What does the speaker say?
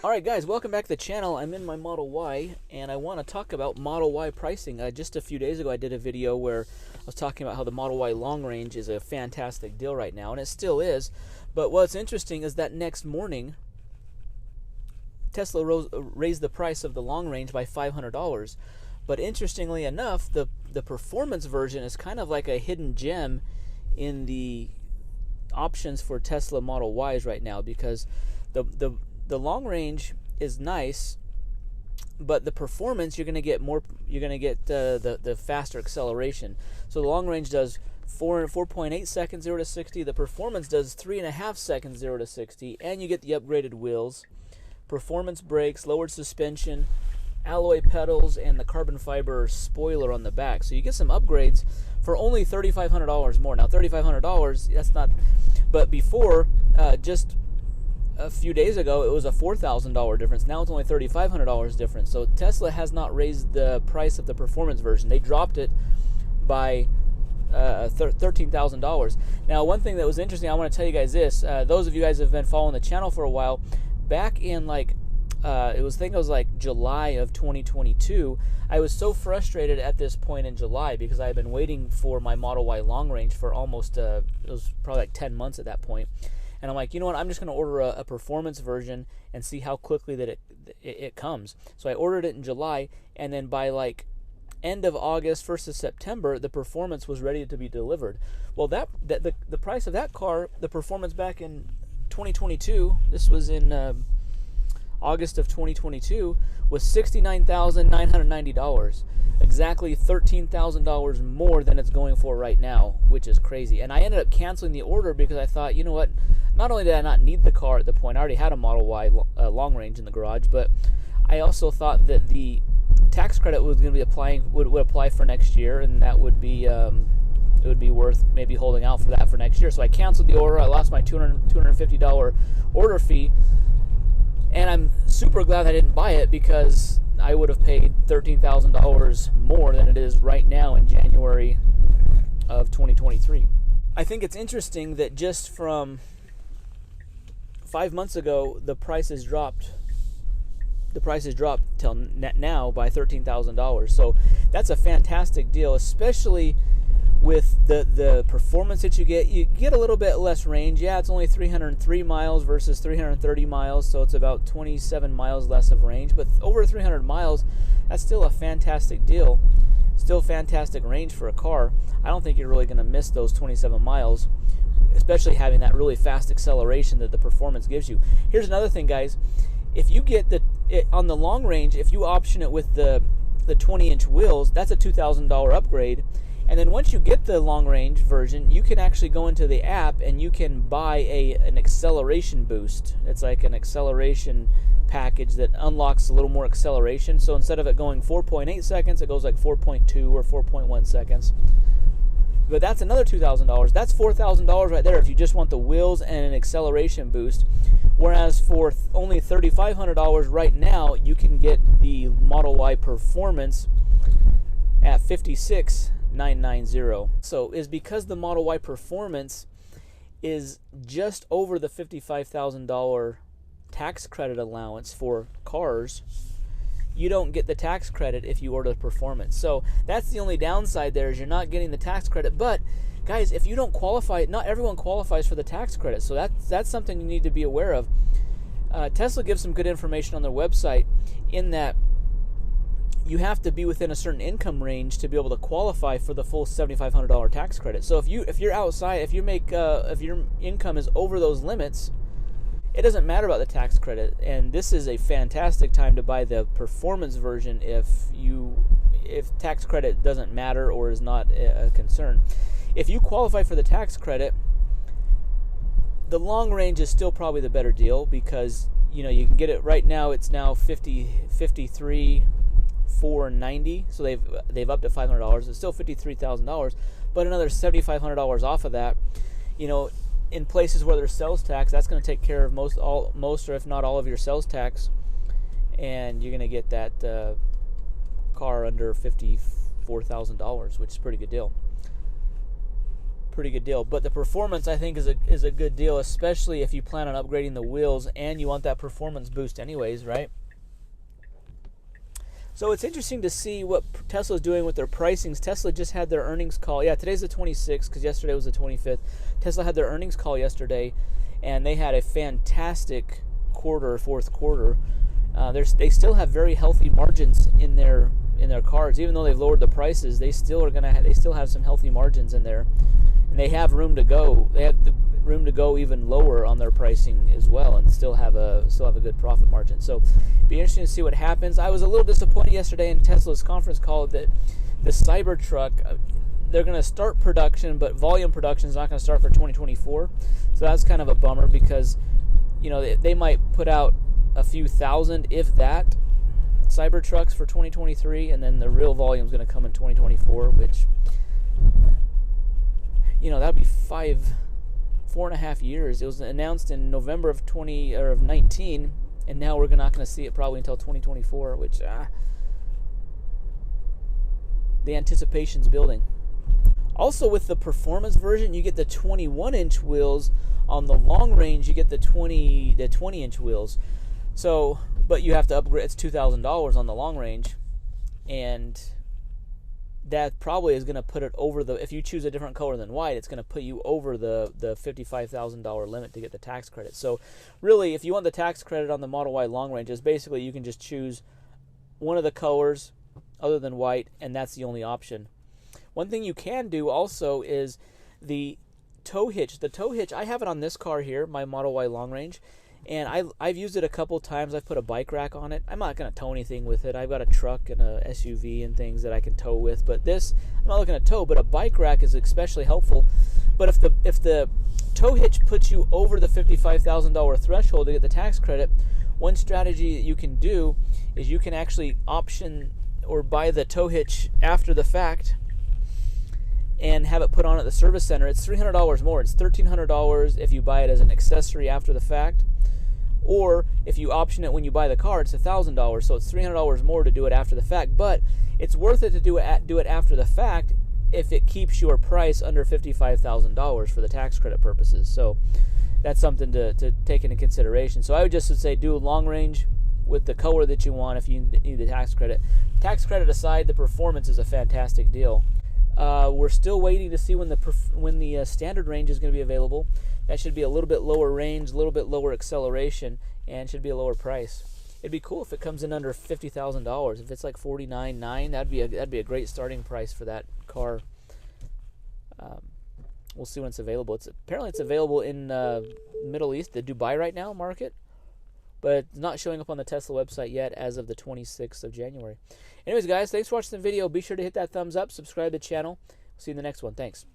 Alright guys, welcome back to the channel. I'm in my Model Y and I want to talk about Model Y pricing. Just a few days ago I did a video where I was talking about how the Model Y long range is a fantastic deal right now, and it still is. But what's interesting is that next morning Tesla raised the price of the long range by $500. But interestingly enough, the performance version is kind of like a hidden gem in the options for Tesla Model Ys right now, because the long range is nice, but the performance, you're going to get more. You're going to get the faster acceleration. So the long range does 4.8 seconds 0 to 60. The performance does 3.5 seconds 0 to 60, and you get the upgraded wheels, performance brakes, lowered suspension, alloy pedals, and the carbon fiber spoiler on the back. So you get some upgrades for only $3,500 more. Now $3,500, that's not. But before, just a few days ago, it was a $4,000 difference. Now it's only $3,500 difference. So Tesla has not raised the price of the performance version. They dropped it by $13,000. Now, one thing that was interesting, I want to tell you guys this. Those of you guys who have been following the channel for a while, back in it was like July of 2022, I was so frustrated at this point in July because I had been waiting for my Model Y long range for almost, it was probably like 10 months at that point. And I'm like, you know what, I'm just going to order a performance version and see how quickly that it comes. So I ordered it in July, and then by like end of August, 1st of September, the performance was ready to be delivered. Well, the price of that car, the performance back in 2022, this was in August of 2022, was $69,990. Exactly $13,000 more than it's going for right now, which is crazy. And I ended up canceling the order because I thought, you know what, not only did I not need the car at the point, I already had a Model Y long range in the garage, but I also thought that the tax credit was going to be would apply for next year, and that would be it would be worth maybe holding out for that for next year. So I canceled the order. I lost my $250 order fee, and I'm super glad I didn't buy it, because I would have paid $13,000 more than it is right now in January of 2023. I think it's interesting that just from 5 months ago, the price has dropped. The price has dropped till now by $13,000. So that's a fantastic deal, especially with the performance that you get. You get a little bit less range. Yeah, it's only 303 miles versus 330 miles, so it's about 27 miles less of range. But over 300 miles, that's still a fantastic deal. Still fantastic range for a car. I don't think you're really going to miss those 27 miles, especially having that really fast acceleration that the performance gives you. Here's another thing, guys. If you get on the long range, if you option it with the 20-inch wheels, that's a $2,000 upgrade. And then once you get the long range version, you can actually go into the app and you can buy an acceleration boost. It's like an acceleration package that unlocks a little more acceleration. So instead of it going 4.8 seconds, it goes like 4.2 or 4.1 seconds. But that's another $2,000. That's $4,000 right there if you just want the wheels and an acceleration boost. Whereas for only $3,500 right now, you can get the Model Y Performance at $56,990. So is because the Model Y Performance is just over the $55,000 tax credit allowance for cars, you don't get the tax credit if you order the Performance. So that's the only downside there, is you're not getting the tax credit. But guys, if you don't qualify, not everyone qualifies for the tax credit. So that's something you need to be aware of. Tesla gives some good information on their website, in that you have to be within a certain income range to be able to qualify for the full $7,500 tax credit. So if you're outside, if your income is over those limits, it doesn't matter about the tax credit. And this is a fantastic time to buy the performance version if tax credit doesn't matter or is not a concern. If you qualify for the tax credit, the long range is still probably the better deal, because you can get it right now. It's now $53,490, so they've upped to $500. It's still $53,000, but another $7,500 off of that. In places where there's sales tax, that's going to take care of most or if not all of your sales tax, and you're going to get that car under $54,000, which is a pretty good deal. pretty good deal. But the performance, I think, is a good deal, especially if you plan on upgrading the wheels and you want that performance boost anyways, right? So it's interesting to see what Tesla's doing with their pricings. Tesla just had their earnings call. Yeah, today's the 26th because yesterday was the 25th. Tesla had their earnings call yesterday, and they had a fantastic quarter, fourth quarter. They still have very healthy margins in their cars, even though they've lowered the prices. They still have some healthy margins in there, and they have room to go. They have the room to go even lower on their pricing as well, and still have a good profit margin. So, it'd be interesting to see what happens. I was a little disappointed yesterday in Tesla's conference call that the Cybertruck, they're going to start production, but volume production is not going to start for 2024. So that's kind of a bummer because, you know, they might put out a few thousand, if that, Cybertrucks for 2023, and then the real volume is going to come in 2024, which, you know, that'd be 4.5 years. It was announced in November of 19, and now we're not going to see it probably until 2024, which the anticipation's building. Also, with the performance version, you get the 21-inch wheels. On the long range, you get the 20-inch wheels. So, but you have to upgrade. It's $2,000 on the long range, and that probably is going to put it over if you choose a different color than white, it's going to put you over the $55,000 limit to get the tax credit. So really, if you want the tax credit on the Model Y long range, is basically you can just choose one of the colors other than white, and that's the only option. One thing you can do also is the tow hitch. The tow hitch, I have it on this car here, my Model Y long range, and I've used it a couple times. I've put a bike rack on it. I'm not going to tow anything with it. I've got a truck and a SUV and things that I can tow with. But this, I'm not looking to tow, but a bike rack is especially helpful. But if the tow hitch puts you over the $55,000 threshold to get the tax credit, one strategy that you can do is you can actually option or buy the tow hitch after the fact and have it put on at the service center. It's $300 more. It's $1,300 if you buy it as an accessory after the fact. Or if you option it when you buy the car, it's $1,000. So it's $300 more to do it after the fact. But it's worth it to do it after the fact if it keeps your price under $55,000 for the tax credit purposes. So that's something to take into consideration. So I would just say do a long range with the color that you want if you need the tax credit. Tax credit aside, the performance is a fantastic deal. We're still waiting to see when the standard range is going to be available. That should be a little bit lower range, a little bit lower acceleration, and should be a lower price. It'd be cool if it comes in under $50,000. If it's like $49,900, that'd be a great starting price for that car. We'll see when it's available. Apparently it's available in Middle East, the Dubai right now market, but it's not showing up on the Tesla website yet as of the 26th of January. Anyways, guys, thanks for watching the video. Be sure to hit that thumbs up, subscribe to the channel. See you in the next one. Thanks.